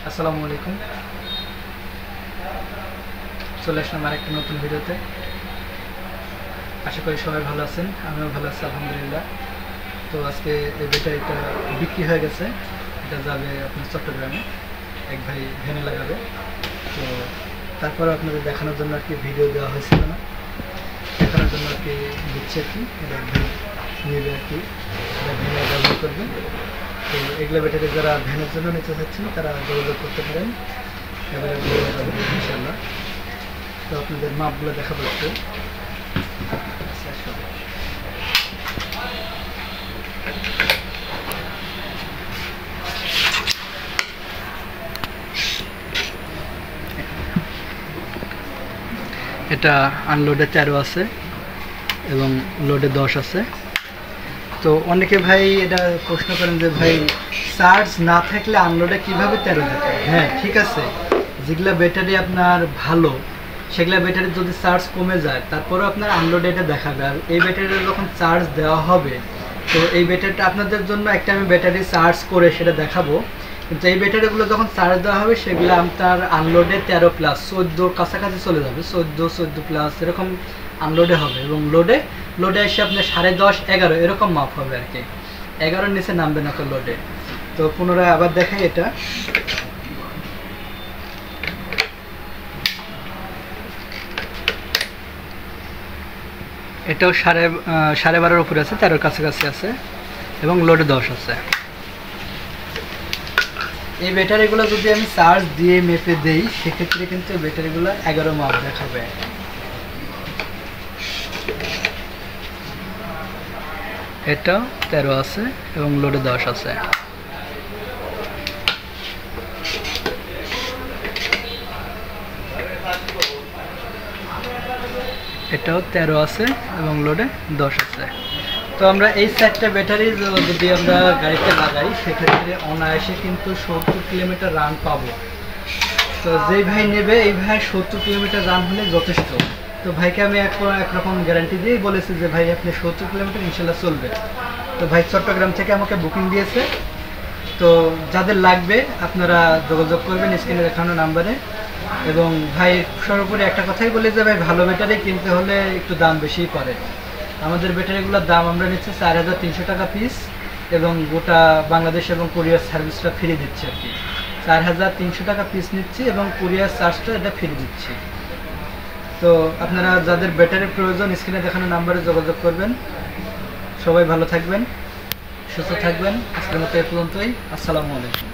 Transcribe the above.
আসসালামু আলাইকুম। চলে আসলাম আরেকটা নতুন ভিডিওতে। আশা করি সবাই ভালো আছেন, আমিও ভালো আছি আলহামদুলিল্লাহ। তো আজকে এই ব্যাটারিটা বিক্রি হয়ে গেছে, এটা যাবে আপনার চট্টগ্রামে, এক ভাই ভ্যানে লাগাবে। তো তারপরে আপনাদের দেখানোর জন্য আর কি ভিডিও দেওয়া হয়েছিল না, দেখানোর জন্য আর কি দিচ্ছে আর কি। এটা এক ভাই নেবে আর কি, এটা ভ্যানে ব্যবহার করবেন। তো এগুলো ব্যাটারি যারা ভ্যানের জন্য নিতে চাচ্ছেন তারা যোগাযোগ করতে পারেন, এবারে ইনশাল্লাহ। তো আপনাদের মাপগুলো দেখাবো একটু। এটা আনলোডে 13 আছে এবং লোডে 10 আছে। তো অনেকে ভাই এটা প্রশ্ন করেন যে ভাই চার্জ না থাকলে আনলোডে কিভাবে 13 দেখায়। হ্যাঁ ঠিক আছে, যেগুলা ব্যাটারি আপনার ভালো সেগুলা ব্যাটারি যদি চার্জ কমে যায় তারপরেও আপনার আনলোডে এটা দেখাবে। আর এই ব্যাটারিটা যখন চার্জ দেওয়া হবে, তো এই ব্যাটারিটা আপনাদের জন্য একটা আমি ব্যাটারি চার্জ করে সেটা দেখাবো। কিন্তু এই ব্যাটারিগুলো যখন চার্জ দেওয়া হবে সেগুলো আপনার আনলোডে 13+, 14 কাছাকাছি চলে যাবে, 14+ এরকম আনলোডে হবে। এবং লোডে এসে আপনার 10.5, 11 এরকম মাপ হবে আর কি, 11-র নিচে নামবে না তো লোডে। তো পুনরায় আবার দেখাই, এটাও 12.5-এর উপরে আছে, 13-র কাছাকাছি আছে এবং লোডে 10 আছে। এই ব্যাটারিগুলো যদি আমি চার্জ দিয়ে মেপে দেই সেক্ষেত্রে কিন্তু এই ব্যাটারিগুলো 11 মাপ দেখাবে। এটা 13 আছে এবং লোডে 10 আছে। এটাও 13 আছে এবং লোডে 10 আছে। তো আমরা এই 4টা ব্যাটারি যদি আমরা গাড়িতে লাগাই সেক্ষেত্রে অনায়াসে কিন্তু 70 কিলোমিটার রান পাবো। তো যেই ভাই নেবে এই ভাই 70 কিলোমিটার রান হলে যথেষ্ট। তো ভাইকে আমি একরকম গ্যারান্টি দিয়েই বলেছি যে ভাই আপনি 70 কিলোমিটার ইনশাল্লাহ চলবে। তো ভাই চট্টগ্রাম থেকে আমাকে বুকিং দিয়েছে। তো যাদের লাগবে আপনারা যোগাযোগ করবেন স্ক্রিনে দেখানো নাম্বারে। এবং ভাই সর্বোপরি একটা কথাই বলি যে ভাই ভালো ব্যাটারি কিনতে হলে একটু দাম বেশিই পড়ে। আমাদের ব্যাটারিগুলোর দাম আমরা নিচ্ছি 4,300 টাকা পিস এবং গোটা বাংলাদেশ এবং কুরিয়ার সার্ভিসটা ফ্রি দিচ্ছি আর কি। 4,300 টাকা পিস নিচ্ছি এবং কুরিয়ার চার্জটা এটা ফ্রি দিচ্ছি। তো আপনারা যাদের ব্যাটারির প্রয়োজন স্ক্রিনে দেখানো নাম্বারে যোগাযোগ করবেন। সবাই ভালো থাকবেন, সুস্থ থাকবেন। আজকের মতো এ পর্যন্তই। আসসালামু আলাইকুম।